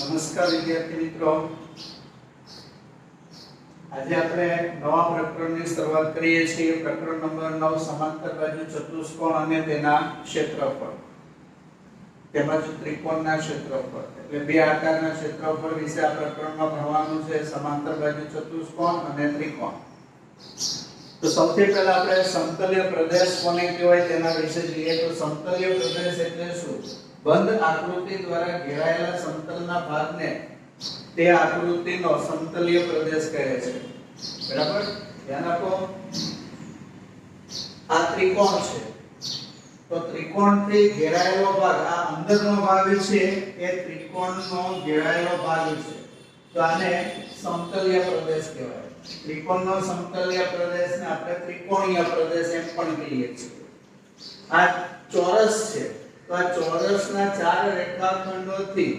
નમસ્કાર વિદ્યાર્થી મિત્રો, આજે આપણે નવા પ્રકરણની શરૂઆત કરીએ છીએ. પ્રકરણ નંબર 9 સમાંતર બાજુ ચતુષ્કોણ અને તેના ક્ષેત્રફળ તેમજ ત્રિકોણના ક્ષેત્રફળ એટલે બે આકારના ક્ષેત્રફળ વિશે આ પ્રકરણમાં ભણવાનું છે. સમાંતર બાજુ ચતુષ્કોણ અને ત્રિકોણ. તો સૌથી પહેલા આપણે સમતલીય પ્રદેશ કોને કહેવાય તેના વિશે જોઈએ. તો સમતલીય પ્રદેશ એટલે શું? બંધ આકૃતિ દ્વારા ઘેરાયેલા સમતલના ભાગને તે આકૃતિનો સમતલીય પ્રદેશ કહે છે. બરાબર? ધ્યાન આપો. આ ત્રિકોણ છે, તો ત્રિકોણથી ઘેરાયેલો ભાગ, આ અંદરનો ભાગ છે એ ત્રિકોણનો ઘેરાયેલો ભાગ છે, તો આને સમતલીય પ્રદેશ કહેવાય. ત્રિકોણનો સમતલીય પ્રદેશને આપણે ત્રિકોણીય પ્રદેશ એમ પણ કહીએ છીએ. આ ચોરસ છે, તો આ ચોરસના ચાર રેખાખંડોથી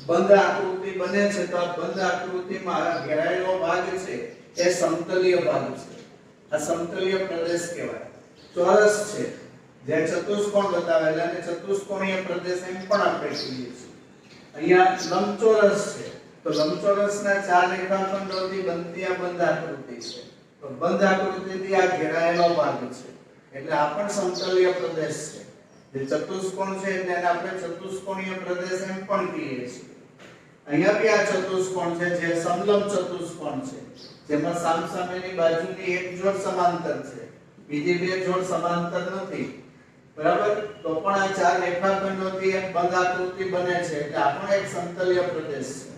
બંધ આકૃતિ બને છે. તો આ બંધ આકૃતિમાં ઘેરાયેલો ભાગ છે એ સમતલીય ભાગ છે. આ સમતલીય પ્રદેશ કહેવાય. ચોરસ છે જે ચતુષ્કોણ બતાવેલા અને ચતુષ્કોણીય પ્રદેશ એમ પણ આપણે કહીએ છીએ. અહીંયા લંબચોરસ છે, તો લંબચોરસના ચાર રેખાખંડોથી બનતી આ બંધ આકૃતિ છે. તો બંધ આકૃતિથી આ ઘેરાયેલો ભાગ છે, એટલે આ પણ સમતલીય પ્રદેશ છે. જે ચતુષ્કોણ છે તેને આપણે ચતુષ્કોણીય પ્રદેશ એમ પણ કહીએ છીએ. અહીંયા બી આ ચતુષ્કોણ છે જે સમલંબ ચતુષ્કોણ છે, જેમાં સામસામેની બાજુની એક જોડ સમાંતર છે, બીજી બે જોડ સમાંતર નથી. બરાબર? તો પણ આ ચાર રેખાખંડોથી એક બંધ આકૃતિ બને છે, એટલે આ પણ એક સમતલીય પ્રદેશ છે.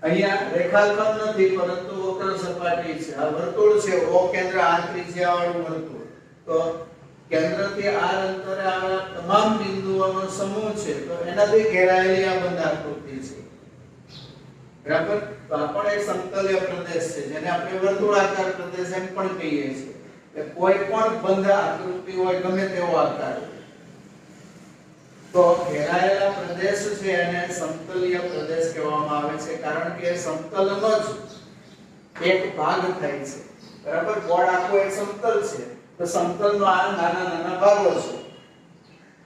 અહીંયા રેખાખંડ નથી પરંતુ વક્ર સપાટી છે. આ વર્તુળ છે, O કેન્દ્ર આ ત્રિજ્યાવાળું વર્તુળ. તો કેન્દ્રથી r અંતરે આવેલા તમામ બિંદુઓનો સમૂહ છે, તો એનાથી ઘેરાયેલી આ બંધ આકૃતિ છે. બરાબર? તો આ પણ એક સમતલીય પ્રદેશ છે, જેને આપણે વર્તુળાકાર પ્રદેશ એમ પણ કહીએ છીએ. કે કોઈ પણ બંધ આકૃતિ હોય, ગમે તેવો આકાર, તો ઘેરાયેલા પ્રદેશ છે એને સમતલીય પ્રદેશ કહેવામાં આવે છે, કારણ કે સમતલનો જ એક ભાગ થાય છે. બરાબર? બોર્ડ આખો એક સમતલ છે, તો સમતલનો આ નાના નાના ભાગો છે.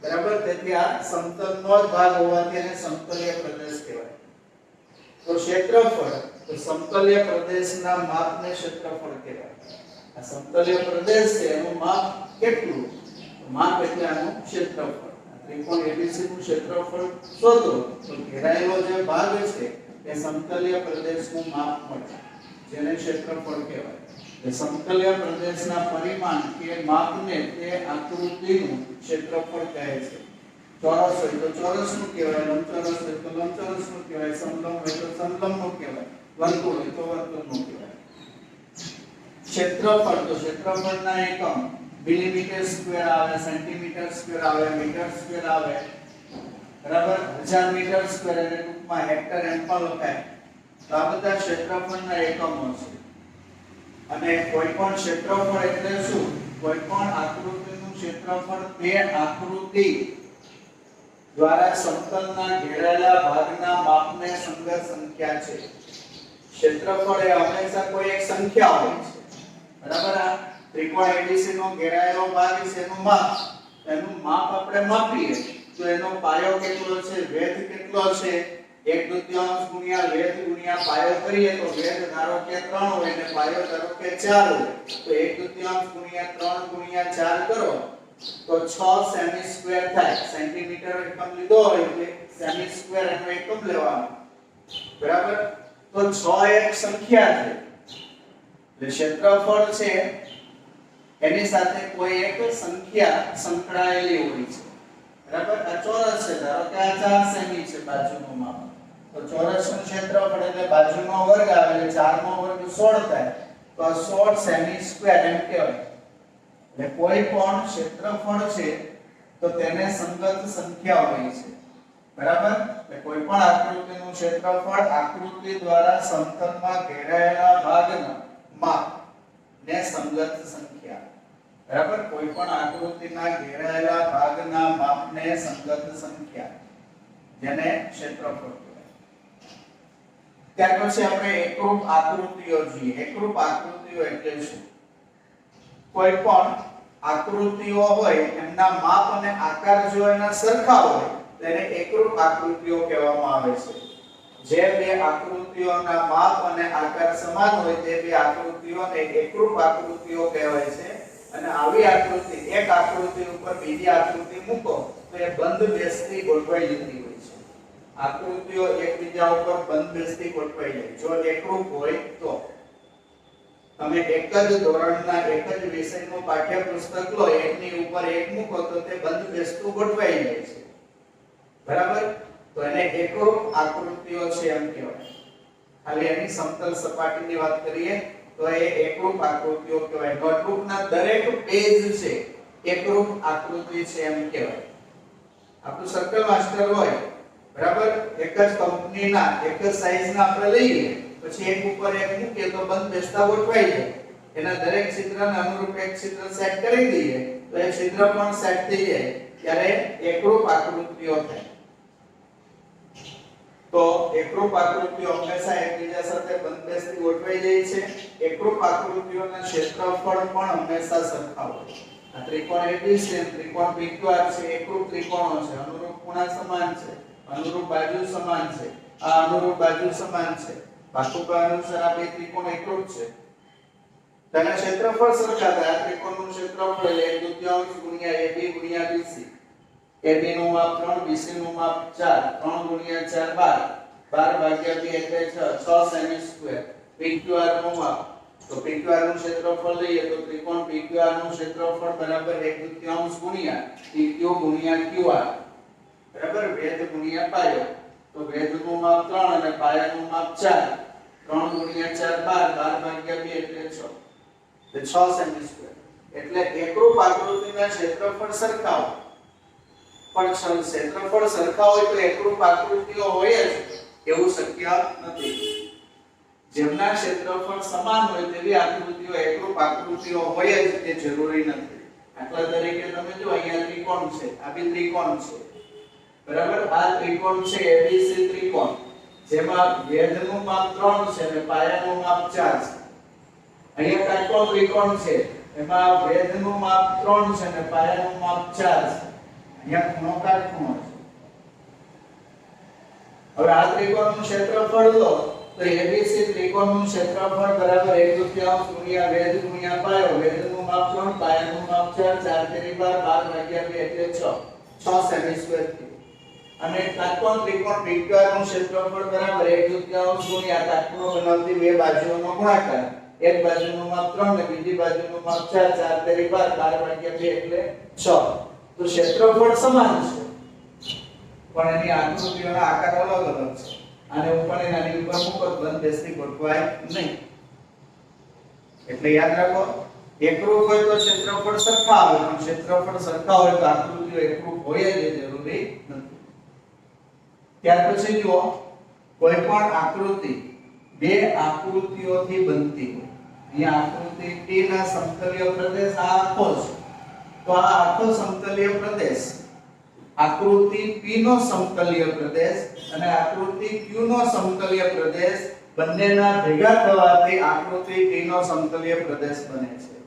બરાબર? તેથી આ સમતલનો જ ભાગ હોવાથી એને સમતલીય પ્રદેશ કહેવાય. તો ક્ષેત્રફળ, તો સમતલીય પ્રદેશના માપને ક્ષેત્રફળ કહેવાય. આ સમતલીય પ્રદેશ છે એનું માપ કેટલું? માપ એટલે આનું ક્ષેત્રફળ. ત્રિકોણ ABC નું ક્ષેત્રફળ શોધો તો ઘેરાયેલો જે ભાગ છે એ સમતલીય પ્રદેશનું માપ મળે, જેને ક્ષેત્રફળ કહેવાય. સમતલીય પ્રદેશના પરિમાણ કે માપને તે આકૃતિનું ક્ષેત્રફળ કહે છે. ચોરસ હોય તો ચોરસનું કહેવાય, લંબચોરસ હોય તો લંબચોરસનું કહેવાય, સમલંબ હોય તો સમલંબનું કહેવાય, વર્તુળ હોય તો વર્તુળનું કહેવાય. ક્ષેત્રફળ, તો ક્ષેત્રફળના એકમ મિલીમીટર સ્ક્વેર આવે, સેન્ટીમીટર સ્ક્વેર આવે, મીટર સ્ક્વેર આવે. બરાબર? 1000 મીટર સ્ક્વેર એટલે ટૂંકમાં હેક્ટર એમ પણ લખાય. તો આ બધા ક્ષેત્રફળના એકમો છે. અને કોઈ પણ ક્ષેત્રફળ એટલે શું? કોઈ પણ આકૃતિનું ક્ષેત્રફળ તે આકૃતિ દ્વારા સમતલના ઘેરાયેલા ભાગના માપને સંગત સંખ્યા છે. ક્ષેત્રફળ એ હંમેશા કોઈ એક સંખ્યા હોય છે. બરાબર? આ ત્રિકોણ ABC નો ઘેરાયેલો ભાગ છે એનું માપ આપણે માપીએ તો એનો પાયો કેટલો છે, વેધ કેટલો છે, 1/2 ગુણ્યા વેધ ગુણ્યા પાયો કરીએ તો વેધ ધારો કે 3 હોય અને પાયો ધારો કે 4 હોય, તો 1/2 ગુણ્યા 3 ગુણ્યા 4 કરો તો 6 સેમી સ્ક્વેર થાય. સેન્ટીમીટર એકમ લીધો હોય એટલે સેમી સ્ક્વેર એનો એકમ લેવાનો. બરાબર? તો 6 એક સંખ્યા છે, એટલે ક્ષેત્રફળ છે એની સાથે કોઈ એક સંખ્યા સંકળાયેલી હોય છે. બરાબર? આ ચોરસ છે, ધારો કે આ 4 સેમી છે બાજુનું માપ, તો ચોરસનું ક્ષેત્રફળ એટલે બાજુનો વર્ગ આવે એટલે 4 નો વર્ગ 16 થાય, તો આ 16 સેમી સ્ક્વેર એમ કહેવાય. એટલે કોઈ પણ ક્ષેત્રફળ છે તો તેને સંગત સંખ્યા હોય છે. બરાબર? એટલે કોઈ પણ આકૃતિનું ક્ષેત્રફળ આકૃતિ દ્વારા સમતલમાં ઘેરાયેલા ભાગના માપ ને સંગત સંખ્યા. બરાબર? કોઈ પણ આકૃતિના ઘેરાયેલા ભાગના માપને સંગત સંખ્યા, જેને ક્ષેત્રફળ કહેવાય. ત્યાર પછી આપણે એકરૂપ આકૃતિઓ જોઈએ. એકરૂપ આકૃતિઓ એટલે શું? કોઈ પણ આકૃતિઓ હોય એમના માપ અને આકાર જો એના સરખા હોય તેને એકરૂપ આકૃતિઓ કહેવામાં આવે છે. જે બે આકૃતિઓના માપ અને આકાર સમાન હોય તે બે આકૃતિઓને એકરૂપ આકૃતિઓ કહેવાય છે અને આવી આકૃતિ એક આકૃતિ ઉપર બીજી આકૃતિ મૂકો તો એ બંધ બેસતી ગોઠવાઈ જતી હોય છે આકૃતિઓ એકબીજા ઉપર બંધ બેસતી ગોઠવાઈ જાય જો એકરૂપ હોય તો તમે એક જ ધોરણના એક જ વિષયનું પાઠ્યપુસ્તક લો એકની ઉપર એક મૂકો તો તે બંધ બેસતું ગોઠવાઈ જાય છે બરાબર તો એને એકરૂપ આકૃતિઓ છે એમ કહેવાય ખાલી એની સમતલ સપાટીની વાત કરીએ તો એ એકરૂપ આકૃતિઓ કહેવાય નોટબુકના દરેક પેજ છે એકરૂપ આકૃતિ છે એમ કહેવાય આપણું સર્કલ માસ્ટર હોય બરાબર એક જ કંપનીના એક જ સાઈઝના આપણે લઈએ પછી એક ઉપર એક મૂકીએ તો બંધ બેસતા ગોઠવાઈ જાય એના દરેક છિદ્રને અનુરૂપ એક છિદ્ર સેટ કરી દઈએ તો એ છિદ્ર પણ સેટ થઈ જાય ત્યારે એકરૂપ આકૃતિઓ થાય તો એકરૂપ આકૃતિઓ હંમેશા એકબીજા સાથે બંધ બેસતી ગોઠવાઈ જાય છે એકરૂપ આકૃતિઓના ક્ષેત્રફળ પણ હંમેશા સરખા હોય આ ત્રિકોણ ABC છે ત્રિકોણ PQR છે એકરૂપ ત્રિકોણો છે અનુરૂપ ખૂણા સમાન છે અનુરૂપ બાજુ સમાન છે આ અનુરૂપ બાજુ સમાન છે વાસ્તુકા અનુસાર આ બે ત્રિકોણ એકરૂપ છે તેના ક્ષેત્રફળ સરખા થાય આ ત્રિકોણનું ક્ષેત્રફળ એટલે 1/2 ગુણ્યા AB ગુણ્યા BC AB નું માપ 3 BC નું માપ 4 3 ગુણ્યા 4 12 ભાગ્યા 2 એટલે 6 સેમી સ્ક્વેર PQR નું માપ તો PQR નું ક્ષેત્રફળ લઈએ તો ત્રિકોણ PQR નું ક્ષેત્રફળ બરાબર 1/2 ગુણ્યા PQ ગુણ્યા QR બરાબર વેધ ગુણ્યા પાયો તો વેધનું માપ 3 અને પાયાનું માપ 4 3 ગુણ્યા 4 12 ભાગ્યા 2 એટલે 6 એટલે 6 સેમી સ્ક્વેર એટલે એકરૂપ આકૃતિના ક્ષેત્રફળ સરખા હોય પણ ક્ષેત્રફળ સરખા હોય તો એકરૂપ આકૃતિઓ હોય જ એવું શક્ય નથી જેમના ક્ષેત્રફળ સમાન હોય તેવી આકૃતિઓ એકરૂપ આકૃતિઓ હોય જ તે જરૂરી નથી દાખલા તરીકે તમે જો અહીંયા ત્રિકોણ છે આ બી ત્રિકોણ છે બરાબર આ ત્રિકોણ છે ABC ત્રિકોણ જેમાં વેધનું માપ 3 છે અને પાયાનું માપ 4 છે અહીંયા કાટકોણ ત્રિકોણ છે એમાં વેધનું માપ 3 છે અને પાયાનું માપ 4 છે અહીંયા ખૂણો કાટખૂણો છે હવે આ ત્રિકોણનું ક્ષેત્રફળ લો તો ABC ત્રિકોણનું ક્ષેત્રફળ બરાબર 1/2 ગુણ્યા વેધ ગુણ્યા પાયો વેધનું માપ 3 પાયાનું માપ 4 4 તેરી 12 ભાગ્યા 2 એટલે 6 સેમી સ્ક્વેર અને કાટકોણ ત્રિકોણ PQR નું ક્ષેત્રફળ બરાબર 1/2 ગુણ્યા કાટખૂણો બનાવતી બે બાજુઓનો ગુણાકાર એક બાજુનું માપ 3 અને બીજી બાજુનું માપ 4 4 તેરી 12 ભાગ્યા 2 એટલે 6 તો ક્ષેત્રફળ સમાન છે પણ એની આકૃતિઓના આકાર અલગ અલગ છે આને ઉપર અને આની ઉપર મૂકો બંધ બેસતી ગોઠવાય નહીં એટલે યાદ રાખો એકરૂપ હોય તો ક્ષેત્રફળ સરખા આવે પણ ક્ષેત્રફળ સરખા હોય તો આકૃતિઓ એકરૂપ હોય જ જરૂરી નથી ત્યાર પછી જુઓ કોઈ પણ આકૃતિ બે આકૃતિઓથી બનતી હોય અહીંયા આકૃતિ T ના સમતલીય પ્રદેશ આ આખો છે તો આ આખો સમતલીય પ્રદેશ આકૃતિ P નો સમતલીય પ્રદેશ અને આકૃતિ Q નો સમતલીય પ્રદેશ બંનેના ભેગા થવાથી આકૃતિ T નો સમતલીય પ્રદેશ બને છે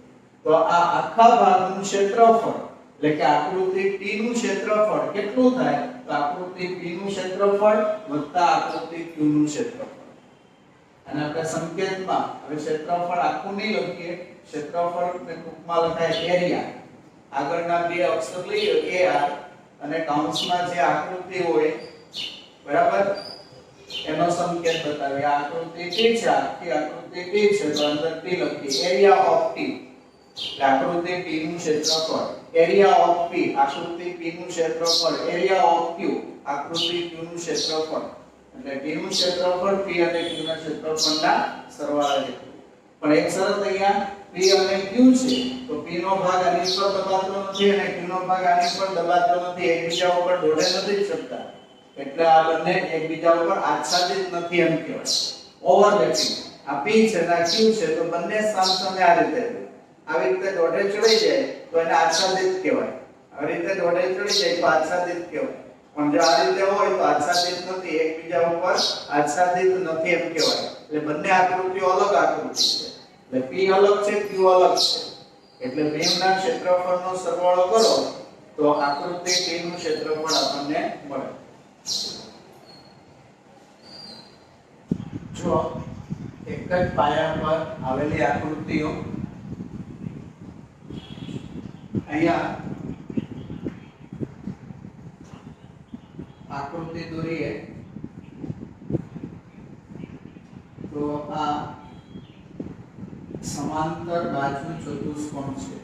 તો આ આખા ભાગનું ક્ષેત્રફળ એટલે કે આકૃતિ T નું ક્ષેત્રફળ કેટલું થાય તો આકૃતિ P નું ક્ષેત્રફળ વત્તા આકૃતિ Q નું ક્ષેત્રફળ અને આપણે સંકેતમાં હવે ક્ષેત્રફળ આખું નહીં લખીએ ક્ષેત્રફળ ને ટૂંકમાં લખાય એરિયા આગળના બે અક્ષર લઈએ AR અને કૌંસમાં જે આકૃતિ હોય બરાબર એનો સંકેત બતાવીએ આકૃતિ T છે આખી આકૃતિ T છે તો અંદર T લખીએ એરિયા ઓફ T આકૃતિ T નું ક્ષેત્રફળ એરિયા ઓફ P આકૃતિ P નું ક્ષેત્રફળ એરિયા ઓફ Q આકૃતિ Q નું ક્ષેત્રફળ એટલે P નું ક્ષેત્રફળ P અને Q ના ક્ષેત્રફળના સરવાળા જેટલું પણ એક શરત અહીંયા P અને Q છે તો P નો ભાગ આની પર દબાતો નથી અને Q નો ભાગ આની પર દબાતો નથી એકબીજા ઉપર દોડે નથી શકતા એટલે આ બંને એકબીજા ઉપર આચ્છાદિત નથી એમ કહેવાય ઓવરલેપિંગ આ P છે અને Q છે તો બંને સામસામે આ રીતે આવી રીતે દોડે ચડી જાય તો એને આચ્છાદિત કહેવાય આવી રીતે દોડે ચડી જાય તો આચ્છાદિત કહેવાય પણ જો આ રીતે હોય તો આચ્છાદિત નથી એકબીજા ઉપર આચ્છાદિત નથી એમ કહેવાય એટલે બંને આકૃતિઓ અલગ આકૃતિ છે એટલે P અલગ છે Q અલગ છે એટલે બેના ક્ષેત્રફળનો સરવાળો કરો તો આકૃતિ T નું ક્ષેત્રફળ આપણને મળે જો એક જ પાયા પર આવેલી આકૃતિઓ અહીંયા આકૃતિ દોરીએ તો આ સમાંતર બાજુ ચતુષ્કોણ છે।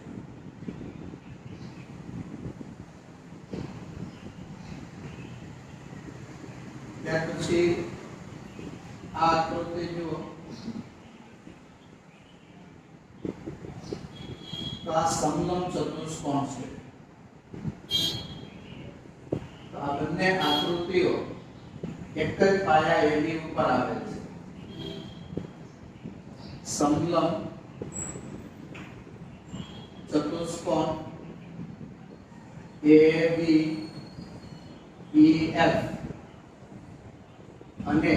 ત્યાર પછી આ આકૃતિ જુઓ તો આ સમલંબ ચતુષ્કોણ છે। તો આ બંને આકૃતિઓ એક જ પાયા AB ઉપર આવેલ છે। समलंब चतुष्कोण ABEF અને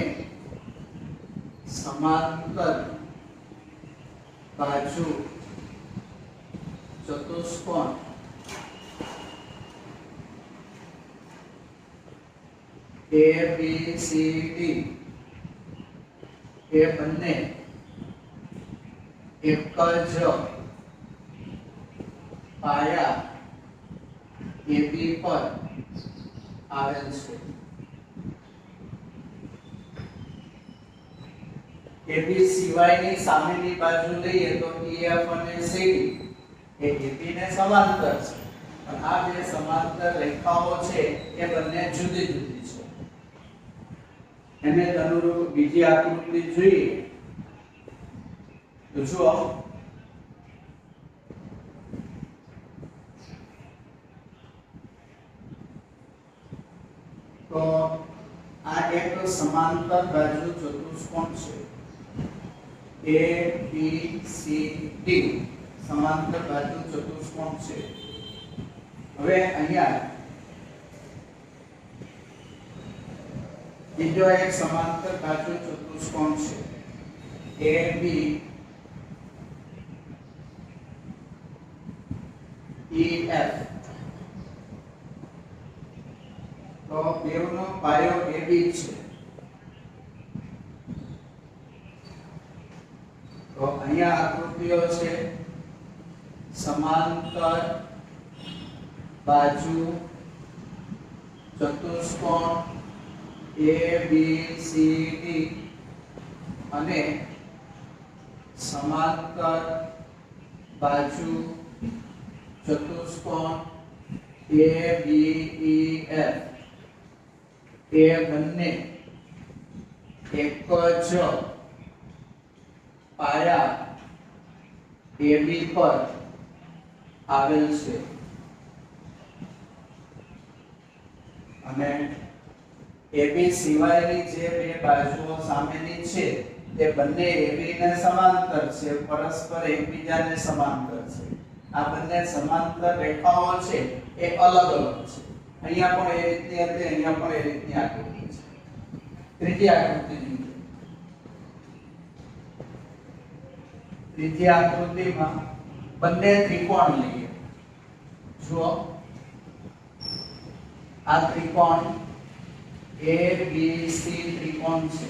समांतर बाजू चतुष्कोण ABCD એ બંને એક જ પાયા AB પર આવેલ છે। AB સિવાયની સામેની બાજુ લઈએ તો EF અને CD એ AB ને સમાંતર છે, પણ આ બે સમાંતર રેખાઓ છે એ બંને જુદી જુદી છે। એને અનુરૂપ બીજી આકૃતિ જોઈએ તો જુઓ તો આ એક સમાંતર બાજુ ચતુષ્કોણ છે ABCD સમાંતર બાજુ ચતુષ્કોણ છે। હવે અહીંયા બીજો એક સમાંતર બાજુ ચતુષ્કોણ છે ABEF તો બેવનો પાયો AB છે। તો અહીંયા આકૃતિઓ છે સમાંતર બાજુ ચતુષ્કોણ ABCD અને समांतर बाजू चतुष्कोण ABEF એ બંને એક જ પાયા AB પર આવેલ છે। અને AB સિવાયની જે બે બાજુઓ સામેની છે તે બંને AB ને સમાંતર છે, પરસ્પર એકબીજાને સમાંતર છે। આ બંને સમાંતર રેખાઓ છે એ અલગ અલગ છે। અહીંયા પણ એ રીતની હતી, અહીંયા પણ એ રીતની આકૃતિ છે। ત્રીજી આકૃતિ જોઈએ। ત્રીજી આકૃતિમાં બંને ત્રિકોણ લઈએ। જુઓ આ ત્રિકોણ ABC ત્રિકોણ છે।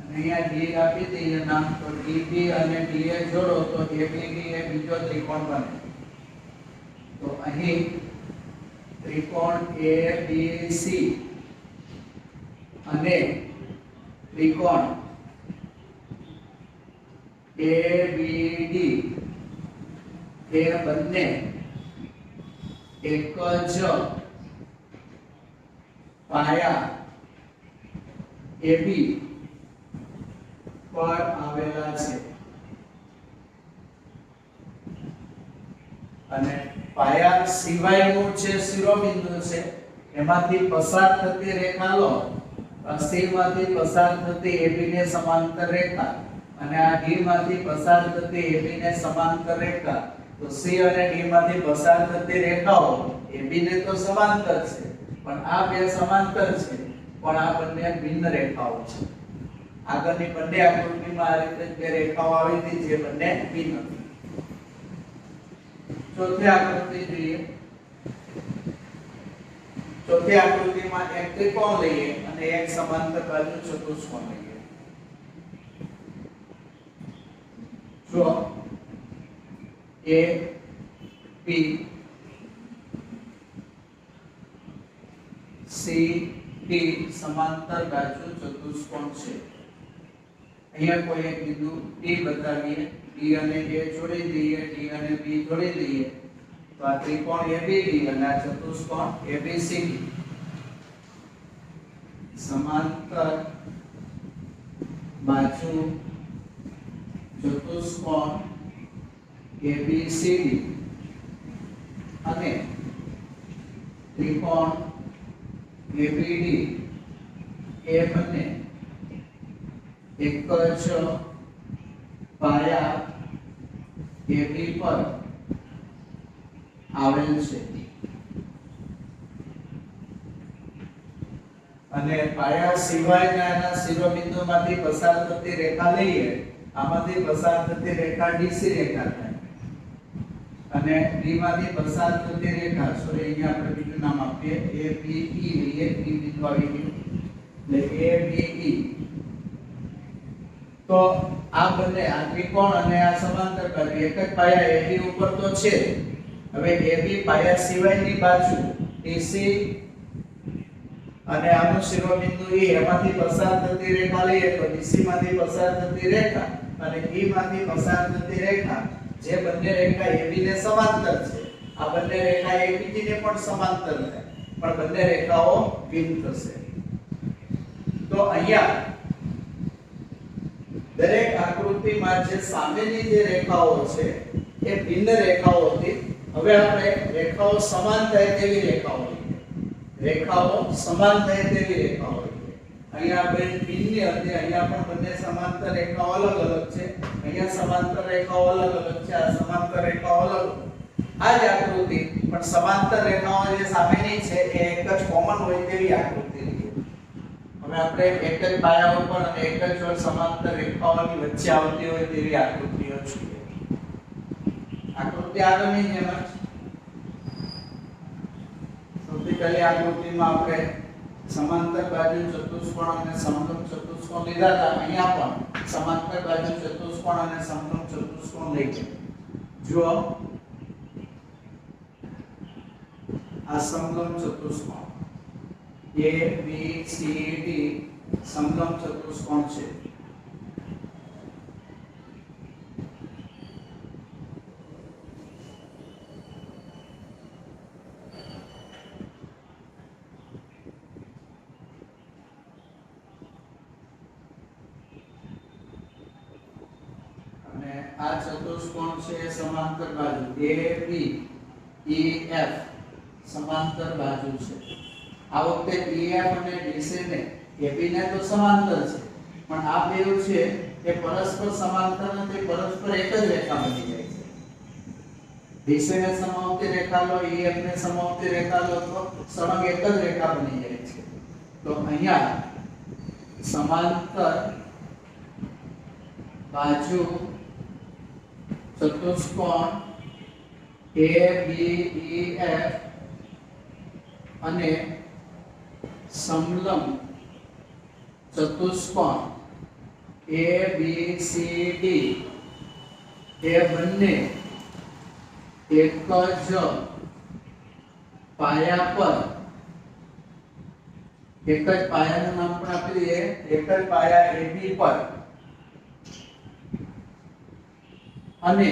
અહીંયા D આપી દઈએ નામ તો DB અને DA જોડો તો ABD એ બીજો ત્રિકોણ બને। તો અહીં ત્રિકોણ ABC અને ત્રિકોણ ABD એ બંને એક જ પાયા AB પર આવેલા છે। અને પાયા સિવાયનું જે શિરોબિંદુ છે એમાંથી પસાર થતી રેખા લો, C માંથી પસાર થતી AB ને સમાંતર રેખા અને આ D માંથી પસાર થતી AB ને સમાંતર રેખા। તો C અને D માંથી પસાર થતી રેખાઓ AB ને તો સમાંતર છે, પણ આ બે સમાંતર છે, પણ આ બંને ભિન્ન રેખાઓ છે। આગળની બંને આકૃતિમાં આ રીતે બે રેખાઓ આવી હતી જે બંને ભિન્ન હતી। ચોથી આકૃતિ જોઈએ। ચોથી આકૃતિમાં એક ત્રિકોણ લઈએ અને એક સમાંતર બાજુ ચતુષ્કોણ લઈએ. જો A P C D સમાંતર બાજુ ચતુષ્કોણ છે. અહીંયા કોઈ એક બિંદુ D બતાવીએ, D અને A જોડી દઈએ, D અને B જોડી દઈએ, તો આ ત્રિકોણ ABD અને આ ચતુષ્કોણ ABCD સમાંતર બાજુ ચતુષ્કોણ ABCD અને ત્રિકોણ ABD એ બંને એક જ પાયા AB પર આવેલ છે. અને પાયા સિવાયના એના શિરોબિંદુમાંથી પસાર થતી રેખા લઈએ, આમાંથી પસાર થતી રેખા DC રેખા થાય અને D માંથી પસાર થતી રેખા, સોરી અહીંયા આપણે બીજું નામ આપીએ, ABE લઈએ, E બિંદુ આવી ગયું એટલે ABE. તો આ બંને આ ત્રિકોણ અને આ સમાંતર બાજુ એક જ પાયા AB ઉપર તો છે. હવે AB પાયા સિવાયની બાજુ DC અને આનું શિરોબિંદુ E એમાંથી પસાર થતી રેખા લઈએ તો DC માંથી પસાર થતી રેખા અને E માંથી પસાર થતી રેખા, જે બંને રેખા AB ને સમાંતર છે, આ બંને રેખા ABD ને પણ સમાંતર છે, પણ બંને રેખાઓ ભિન્ન થશે. તો અહીંયા દરેક આકૃતિમાં જે સામેની જે રેખાઓ છે એ ભિન્ન રેખાઓ હતી. હવે આપણે રેખાઓ સમાન થાય તેવી રેખાઓ લઈએ. રેખાઓ સમાન થાય તેવી રેખાઓ લઈએ. અહીંયા આપણે ભિન્ન હતી, અહીંયા પણ બંને સમાંતર રેખાઓ અલગ અલગ છે, અહીંયા સમાંતર રેખાઓ અલગ અલગ છે, આ સમાંતર રેખાઓ અલગ. આ જ આકૃતિ પણ સમાંતર રેખાઓ જે સામેની છે એ એક જ કોમન હોય તેવી આકૃતિ લઈએ. હવે આપણે એક જ પાયા ઉપર અને એક જ સમાંતર રેખાઓની વચ્ચે આવતી હોય તેવી આકૃતિઓ જોઈએ. આકૃતિ આગળની જેમ જ સૌથી પહેલી આકૃતિમાં આપણે સમાંતર બાજુ ચતુષ્કોણ અને સમલંબ ચતુષ્કોણ લીધા હતા. અહીંયા પણ સમાંતર બાજુ ચતુષ્કોણ અને સમલંબ ચતુષ્કોણ લઈએ. જો આ સમલંબ ચતુષ્કોણ ABCD સમલંબ ચતુષ્કોણ છે. અને આ ચતુષ્કોણ છે સમાંતર બાજુ ABEF સમાંતર બાજુ છે. આ વખતે EF અને DC ને AB ને તો સમાંતર છે, પણ આ બેવ છે એ પરસ્પર સમાંતર નથી, પરસ્પર એક જ રેખા બની જાય છે. DC ને સમાવતી રેખા લો, EF ને સમાવતી રેખા લો તો સળંગ એક જ રેખા બની જાય છે. તો અહીંયા સમાંતર બાજુ ચતુષ્કોણ ABEF અને સમલંબ ચતુષ્કોણ ABCD એ બંને એક જ પાયા પર, એક જ પાયાનું નામ પણ આપી દઈએ, એક જ પાયા AB પર અને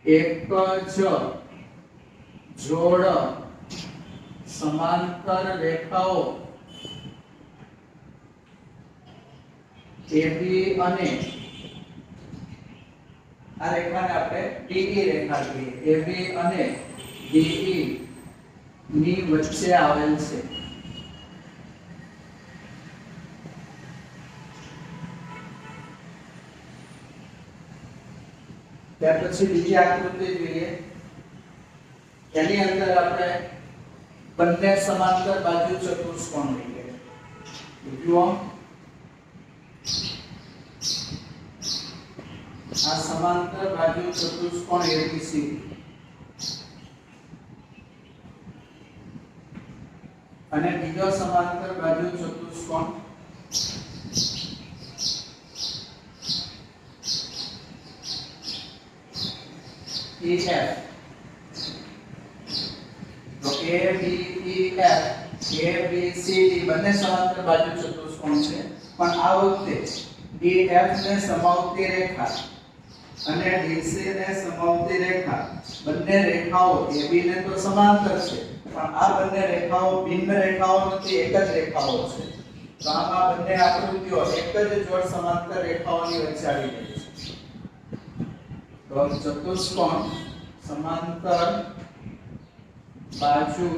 એક જ જોડ સમાંતર રેખાઓ AB અને આ રેખાને આપણે DE રેખા કહીએ. AB અને DE ની વચ્ચે આવેલ છે. ત્યાર પછી બીજી આકૃતિ જોઈએ. એની અંદર આપણે બંને સમાંતર બાજુ ચતુષ્કોણ લઈએ. જુઓ આ સમાંતર બાજુ ચતુષ્કોણ ABC અને બીજો સમાંતર બાજુ ચતુષ્કોણ EF તો ABEF ABCD બંને સમાંતર બાજુ ચતુષ્કોણ છે પણ આ વખતે DF ને સમાવતી રેખા અને DC ને સમાવતી રેખા બંને રેખાઓ AB ને તો સમાંતર છે પણ આ બંને રેખાઓ ભિન્ન રેખાઓ નથી એક જ રેખાઓ છે તો આમાં બંને આકૃતિઓ એક જ જોડ સમાંતર રેખાઓની વચ્ચે આવી રહી છે તો ચતુષ્કોણ સમાંતર બાજુ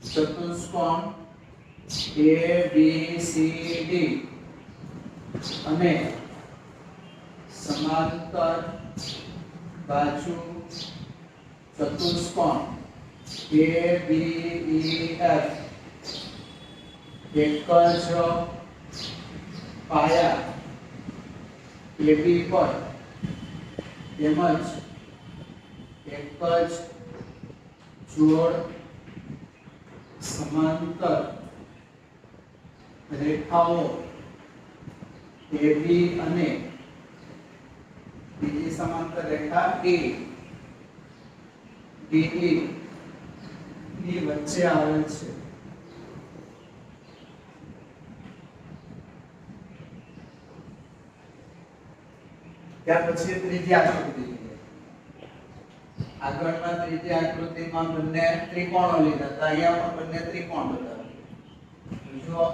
ચતુષ્કોણ ABCD અને સમાંતર બાજુ ચતુષ્કોણ ABEF એક જ પાયા AB પર તેમજ એક જ જોડ સમાંતર રેખાઓ AB અને બીજી સમાંતર રેખા DE ની વચ્ચે આવેલ છે ત્યાર પછી ત્રીજી આકૃતિ આગળમાં ત્રીજી આકૃતિમાં બંને ત્રિકોણો લીધા હતા અહીંયા પણ બંને ત્રિકોણ બતાવ્યા જો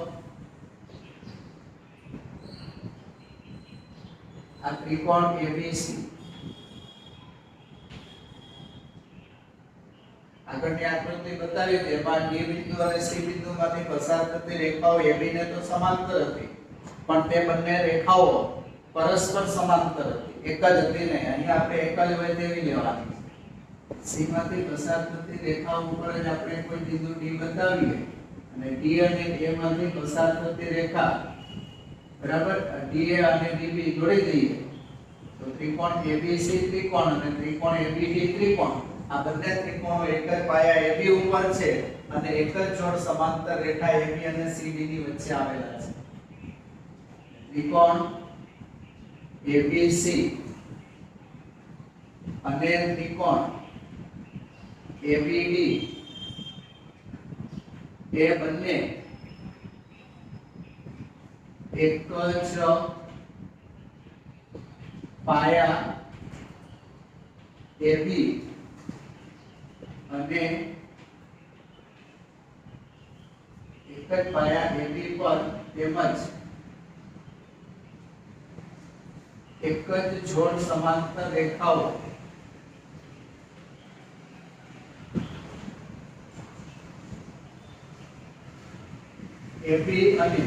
આ ત્રિકોણ ABC આગળની આકૃતિ બતાવી હતી એમાં D બિંદુ અને C બિંદુમાંથી પસાર થતી રેખાઓ AB ને તો સમાંતર હતી પણ તે બંને રેખાઓ પરસ્પર સમાંતર હતી એક જ હતી નહીં અહીંયા આપણે એક જ હોય તેવી લેવાની C માંથી પસાર થતી રેખા ઉપર જ આપણે કોઈ બિંદુ D બતાવીએ અને D અને A માંથી પસાર થતી રેખા બરાબર DA અને DB જોડી દઈએ તો ત્રિકોણ ABC ત્રિકોણ અને ત્રિકોણ ABD ત્રિકોણ આ બંને ત્રિકોણો એક જ પાયા AB ઉપર છે અને એક જ જોડ સમાંતર રેખા AB અને CD ની વચ્ચે આવેલા છે ત્રિકોણ ABC અને ત્રિકોણ ABD એ બંને એક જ પાયા AB અને એક જ પાયા AB પર તેમજ એક જ જોડ સમાંતર રેખાઓ AB અને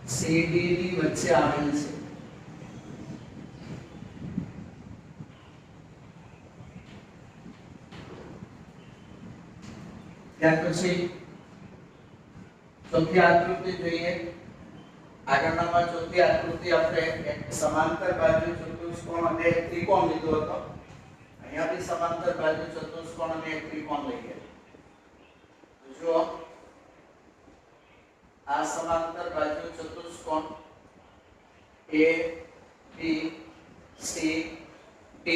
CD ની વચ્ચે આવેલ છે ત્યાર પછી ચોથી આકૃતિ જોઈએ આગળનામાં ચોથી આકૃતિ આપણે એક સમાંતર બાજુ ચતુષ્કોણ અને એક ત્રિકોણ લીધો હતો અહીંયા બી સમાંતર બાજુ ચતુષ્કોણ અને એક ત્રિકોણ લઈએ જો આ સમાંતર બાજુ ચતુષ્કોણ A B C D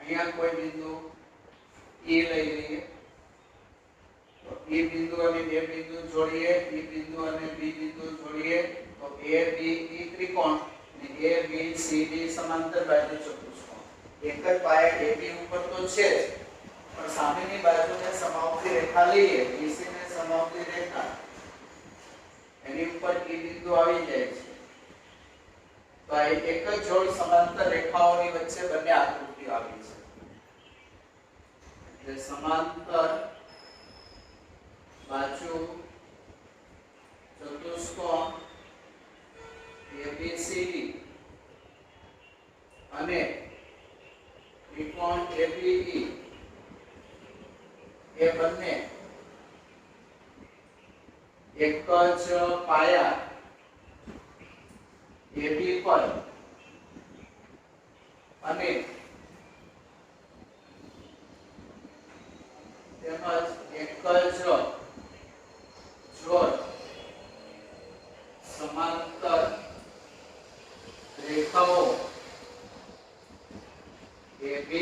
અહીંયા કોઈ બિંદુ E લઈ લઈએ તો E બિંદુ અને B બિંદુ જોડીએ E બિંદુ અને B બિંદુ જોડીએ તો ABE ત્રિકોણ અને ABCD સમાંતર બાજુ ચતુષ્કોણ એક જ પાયા AB ઉપર તો છે પણ સામેની બાજુને સમાવતી રેખા લઈએ BC ને સમાવતી રેખા એની ઉપર E બિંદુ આવી જાય છે તો આ એક જ જોડ સમાંતર રેખાઓની વચ્ચે બંને આકૃતિઓ આવી છે એટલે સમાંતર બાજુ ચતુષ્કોણ ABCD અને ત્રિકોણ ABE એ બંને એક જ પાયા AB પર તેમજ એક જ જોડ સમાંતર રેખાઓ AB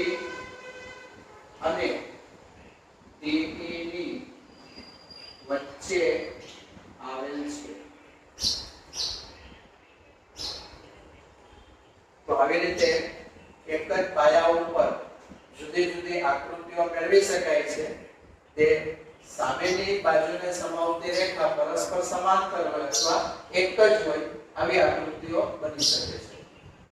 અને DE ની વચ્ચે આવેલ છે. તો આવી રીતે એક જ પાયા ઉપર જુદી જુદી આકૃતિઓ મેળવી શકાય છે. તે સામેની બાજુને સમાવતી રેખા પરસ્પર સમાંતર હોય અથવા એક જ હોય આવી આકૃતિઓ બની શકે